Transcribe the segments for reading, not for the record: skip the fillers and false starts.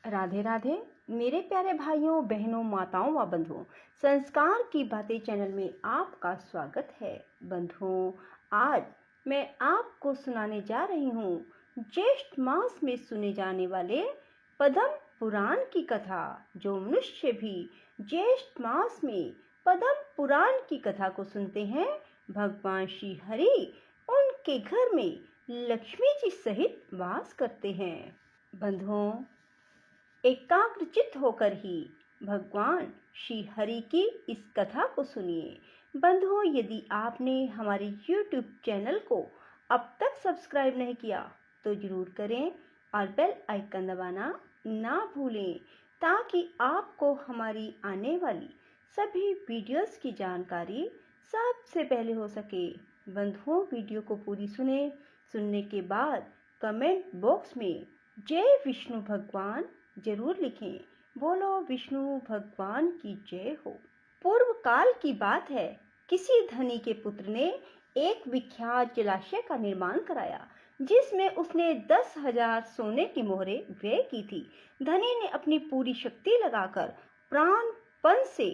राधे राधे मेरे प्यारे भाइयों बहनों माताओं व बंधुओं। संस्कार की बातें चैनल में आपका स्वागत है। बंधुओं, आज मैं आपको सुनाने जा रही हूँ ज्येष्ठ मास में सुने जाने वाले पद्म पुराण की कथा। जो मनुष्य भी ज्येष्ठ मास में पद्म पुराण की कथा को सुनते हैं, भगवान श्री हरि उनके घर में लक्ष्मी जी सहित वास करते हैं। बंधुओं, एकाग्रचित्त होकर ही भगवान श्री हरि की इस कथा को सुनिए। बंधुओं, यदि आपने हमारे YouTube चैनल को अब तक सब्सक्राइब नहीं किया तो जरूर करें और बेल आइकन दबाना ना भूलें, ताकि आपको हमारी आने वाली सभी वीडियोस की जानकारी सबसे पहले हो सके। बंधुओं, वीडियो को पूरी सुनने के बाद कमेंट बॉक्स में जय विष्णु भगवान जरूर लिखें। बोलो विष्णु भगवान की जय हो। पूर्व काल की बात है, किसी धनी के पुत्र ने एक विख्यात जलाशय का निर्माण कराया, जिसमें उसने 10,000 सोने की मोहरें व्यय की थी। धनी ने अपनी पूरी शक्ति लगाकर प्राणपण से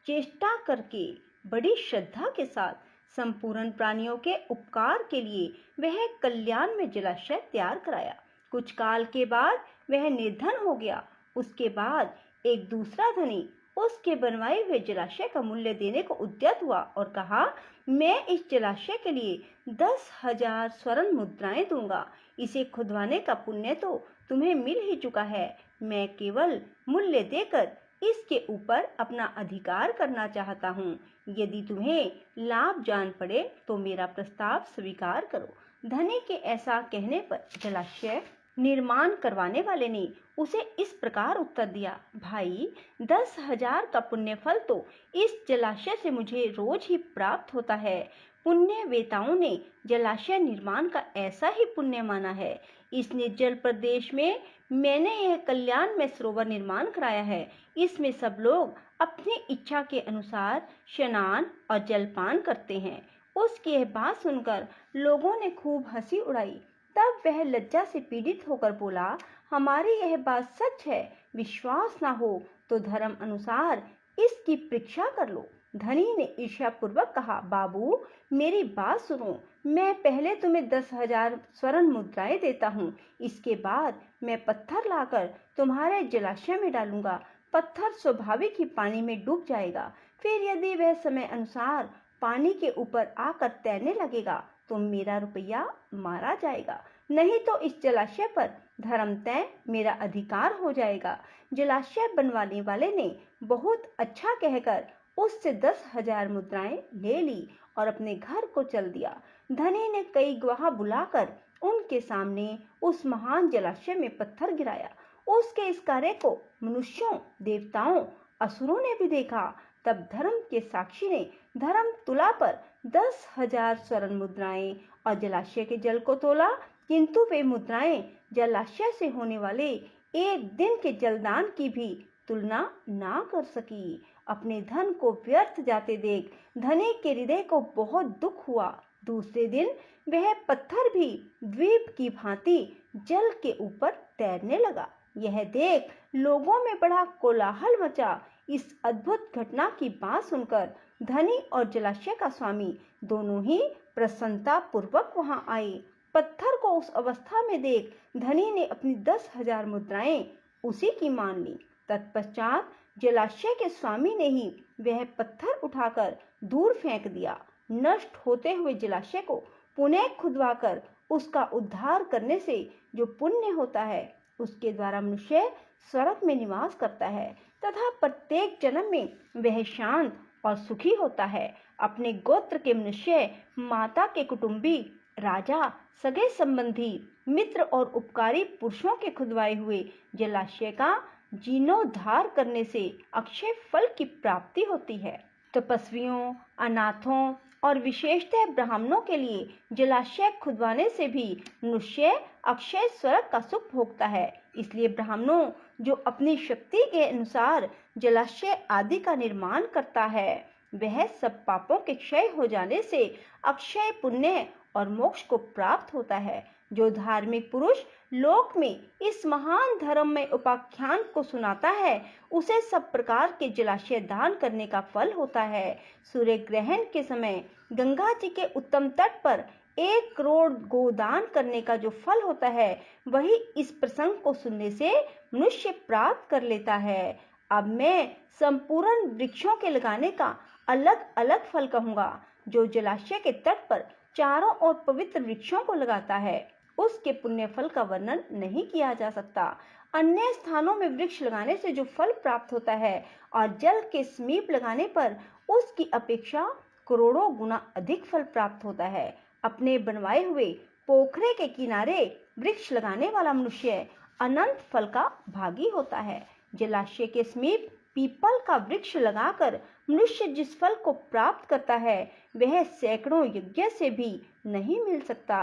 चेष्टा करके बड़ी श्रद्धा के साथ संपूर्ण प्राणियों के उपकार के लिए वह कल्याण में जलाशय तैयार कराया। कुछ काल के बाद वह निर्धन हो गया। उसके बाद एक दूसरा धनी उसके बनवाए हुए जलाशय का मूल्य देने को उद्यत हुआ और कहा, मैं इस जलाशय के लिए 10,000 स्वर्ण मुद्राएं दूंगा। इसे खुदवाने का पुण्य तो तुम्हें मिल ही चुका है। मैं केवल मूल्य देकर इसके ऊपर अपना अधिकार करना चाहता हूँ। यदि तुम्हें लाभ जान पड़े तो मेरा प्रस्ताव स्वीकार करो। धनी के ऐसा कहने पर जलाशय निर्माण करवाने वाले ने उसे इस प्रकार उत्तर दिया, भाई, 10,000 का पुण्य फल तो इस जलाशय से मुझे रोज ही प्राप्त होता है। पुण्य वेताओं ने जलाशय निर्माण का ऐसा ही पुण्य माना है। इस निर्जल प्रदेश में मैंने यह कल्याण में सरोवर निर्माण कराया है। इसमें सब लोग अपनी इच्छा के अनुसार स्नान और जलपान करते हैं। उसकी यह बात सुनकर लोगों ने खूब हंसी उड़ाई। तब वह लज्जा से पीड़ित होकर बोला, हमारी यह बात सच है। विश्वास ना हो तो धर्म अनुसार इसकी परीक्षा कर लो। धनी ने ईर्ष्यापूर्वक कहा, बाबू, मेरी बात सुनो। मैं पहले तुम्हें 10,000 स्वर्ण मुद्राएं देता हूँ। इसके बाद मैं पत्थर लाकर तुम्हारे जलाशय में डालूंगा। पत्थर स्वाभाविक ही पानी में डूब जाएगा। फिर यदि वह समय अनुसार पानी के ऊपर आकर तैरने लगेगा तो मेरा रुपया मारा जाएगा, नहीं तो इस जलाशय पर धर्मतः मेरा अधिकार हो जाएगा। जलाशय बनवाने वाले ने बहुत अच्छा कहकर उससे 10,000 मुद्राएं ले ली और अपने घर को चल दिया। धनी ने कई गवाह बुलाकर उनके सामने उस महान जलाशय में पत्थर गिराया। उसके इस कार्य को मनुष्यों, देवताओं, असुरों ने भी देखा। तब धर्म के साक्षी ने धर्म तुला पर 10,000 स्वर्ण मुद्राएं और जलाशय के जल को तोला, किंतु वे मुद्राएं जलाशय से होने वाले एक दिन के जलदान की भी तुलना ना कर सकी। अपने धन को व्यर्थ जाते देख धनी के हृदय को बहुत दुख हुआ। दूसरे दिन वह पत्थर भी द्वीप की भांति जल के ऊपर तैरने लगा। यह देख लोगों में बड़ा कोलाहल मचा। इस अद्भुत घटना की बात सुनकर धनी और जलाशय का स्वामी दोनों ही प्रसन्नता पूर्वक वहां आए। पत्थर को उस अवस्था में देख धनी ने अपनी 10,000 मुद्राएं उसी की मान ली। तत्पश्चात जलाशय के स्वामी ने ही वह पत्थर उठाकर दूर फेंक दिया। नष्ट होते हुए जलाशय को पुनः खुदवाकर उसका उद्धार करने से जो पुण्य होता है, उसके द्वारा मनुष्य स्वर्ग में निवास करता है तथा प्रत्येक जन्म में वह शांत और सुखी होता है। अपने गोत्र के मनुष्य, माता के कुटुंबी, राजा, सगे संबंधी, मित्र और उपकारी पुरुषों के खुदवाए हुए जलाशय का जीर्णोद्धार करने से अक्षय फल की प्राप्ति होती है। तपस्वियों, अनाथों और विशेषतः ब्राह्मणों के लिए जलाशय खुदवाने से भी मनुष्य अक्षय स्वर्ग का सुख भोगता है। इसलिए ब्राह्मणों जो अपनी शक्ति के अनुसार जलाशय आदि का निर्माण करता है, वह सब पापों के क्षय हो जाने से अक्षय पुण्य और मोक्ष को प्राप्त होता है। जो धार्मिक पुरुष लोक में इस महान धर्म में उपाख्यान को सुनाता है, उसे सब प्रकार के जलाशय दान करने का फल होता है। सूर्य ग्रहण के समय गंगा जी के उत्तम तट पर 1 करोड़ गोदान करने का जो फल होता है, वही इस प्रसंग को सुनने से मनुष्य प्राप्त कर लेता है। अब मैं संपूर्ण वृक्षों के लगाने का अलग अलग फल कहूंगा। जो जलाशय के तट पर चारों ओर पवित्र वृक्षों को लगाता है, उसके पुण्य फल का वर्णन नहीं किया जा सकता। अन्य स्थानों में वृक्ष लगाने से जो फल प्राप्त होता है और जल के समीप लगाने पर उसकी अपेक्षा करोड़ों गुना अधिक फल प्राप्त होता है। अपने बनवाए हुए पोखरे के किनारे वृक्ष लगाने वाला मनुष्य अनंत फल का भागी होता है। जलाशय के समीप पीपल का वृक्ष लगाकर मनुष्य जिस फल को प्राप्त करता है, वह सैकड़ों यज्ञ से भी नहीं मिल सकता।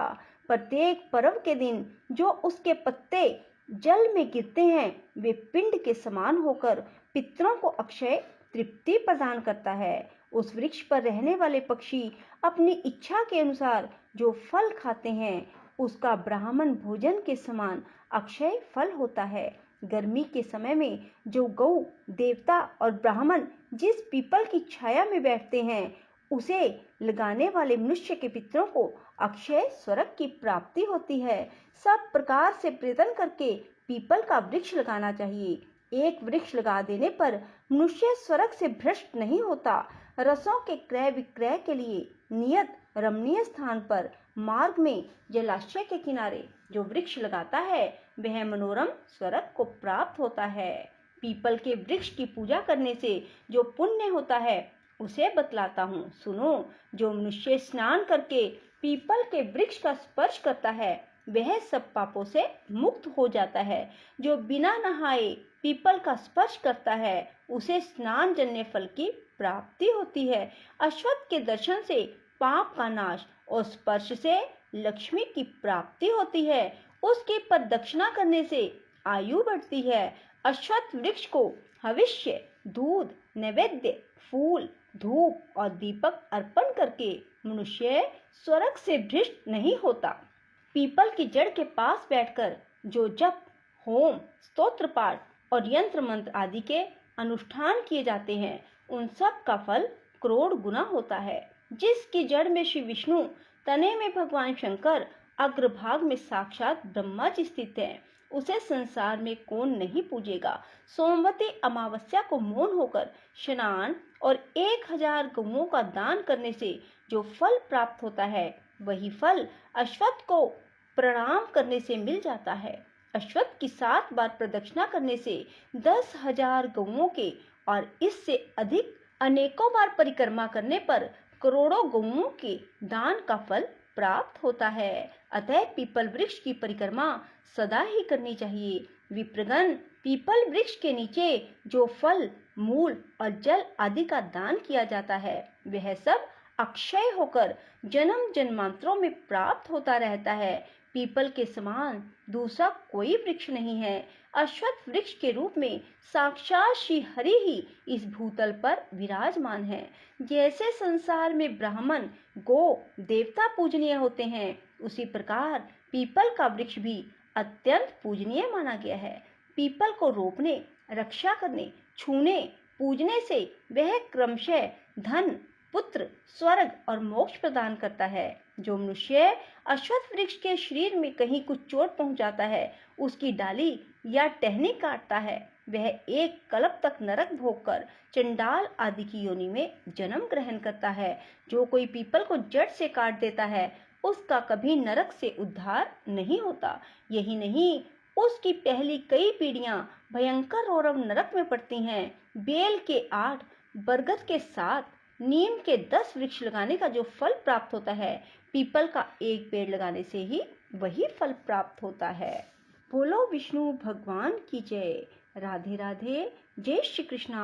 प्रत्येक पर्व के दिन जो उसके पत्ते जल में गिरते हैं, वे पिंड के समान होकर पितरों को अक्षय तृप्ति प्रदान करता है। उस वृक्ष पर रहने वाले पक्षी अपनी इच्छा के अनुसार जो फल खाते हैं, उसका ब्राह्मण भोजन के समान अक्षय फल होता है। गर्मी के समय में जो गौ देवता और ब्राह्मण जिस पीपल की छाया में बैठते हैं, उसे लगाने वाले मनुष्य के पितरों को अक्षय स्वर्ग की प्राप्ति होती है। सब प्रकार से प्रयत्न करके पीपल का वृक्ष लगाना चाहिए। एक वृक्ष लगा देने पर मनुष्य स्वर्ग से भ्रष्ट नहीं होता। रसों के क्रय विक्रय के लिए नियत रमणीय स्थान पर मार्ग में जलाशय के किनारे जो वृक्ष लगाता है, वह मनोरम स्वर्ग को प्राप्त होता है। पीपल के वृक्ष की पूजा करने से जो पुण्य होता है, उसे बतलाता हूँ, सुनो। जो मनुष्य स्नान करके पीपल के वृक्ष का स्पर्श करता है, वह सब पापों से मुक्त हो जाता है। जो बिना नहाए पीपल का स्पर्श करता है, उसे स्नान जन्य फल की प्राप्ति होती है। अश्वत्थ के दर्शन से पाप का नाश और स्पर्श से लक्ष्मी की प्राप्ति होती है। उसकी प्रदक्षिणा करने से आयु बढ़ती है। अश्वत्थ वृक्ष को हविष्य, दूध, नैवेद्य, फूल, धूप और दीपक अर्पण करके मनुष्य स्वर्ग से भ्रष्ट नहीं होता। पीपल की जड़ के पास बैठकर जो जप, होम, स्तोत्र पाठ और यंत्र मंत्र आदि के अनुष्ठान किए जाते हैं, उन सब का फल करोड़ गुना होता है। जिसकी जड़ में श्री विष्णु, तने में भगवान शंकर, अग्रभाग में साक्षात ब्रह्मा जी स्थित है, उसे संसार में कौन नहीं पूजेगा। सोमवती अमावस्या को मौन होकर स्नान और 1000 गौओं का दान करने से जो फल प्राप्त होता है, वही फल अश्वत्थ को प्रणाम करने से मिल जाता है। अश्वत्थ की 7 बार प्रदक्षिणा करने से 10,000 गौओं के और इससे अधिक अनेकों बार परिक्रमा करने पर करोड़ों गौओं के दान का फल प्राप्त होता है। अतः पीपल वृक्ष की परिक्रमा सदा ही करनी चाहिए। विप्रगण, पीपल वृक्ष के नीचे जो फल, मूल और जल आदि का दान किया जाता है, वह सब अक्षय होकर जन्म जन्मांतरों में प्राप्त होता रहता है। पीपल के समान दूसरा कोई वृक्ष नहीं है। अश्वत्थ वृक्ष के रूप में साक्षात श्री हरि ही इस भूतल पर विराजमान है। जैसे संसार में ब्राह्मण, गो, देवता पूजनीय होते हैं, उसी प्रकार पीपल का वृक्ष भी अत्यंत पूजनीय माना गया है। पीपल को रोपने, रक्षा करने, छूने, पूजने से वह क्रमशः धन, पुत्र, स्वर्ग और मोक्ष प्रदान करता है। जो मनुष्य अश्वत्थ वृक्ष के शरीर में कहीं कुछ चोट पहुंचाता है, उसकी डाली या टहनी काटता है, वह 1 कल्प तक नरक भोगकर चंडाल आदि की योनि में जन्म ग्रहण करता है। जो कोई पीपल को जड़ से काट देता है, उसका कभी नरक से उद्धार नहीं होता। यही नहीं, उसकी पहली कई पीढ़ियां भयंकर रौरव नरक में पड़ती हैं। बेल के 8, बरगद के 7, नीम के 10 वृक्ष लगाने का जो फल प्राप्त होता है, पीपल का 1 पेड़ लगाने से ही वही फल प्राप्त होता है। बोलो विष्णु भगवान की जय। राधे राधे। जय श्री कृष्णा।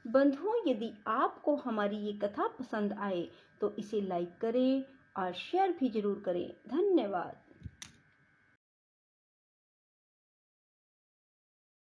बंधुओं, यदि आपको हमारी ये कथा पसंद आए तो इसे लाइक करें और शेयर भी जरूर करें। धन्यवाद।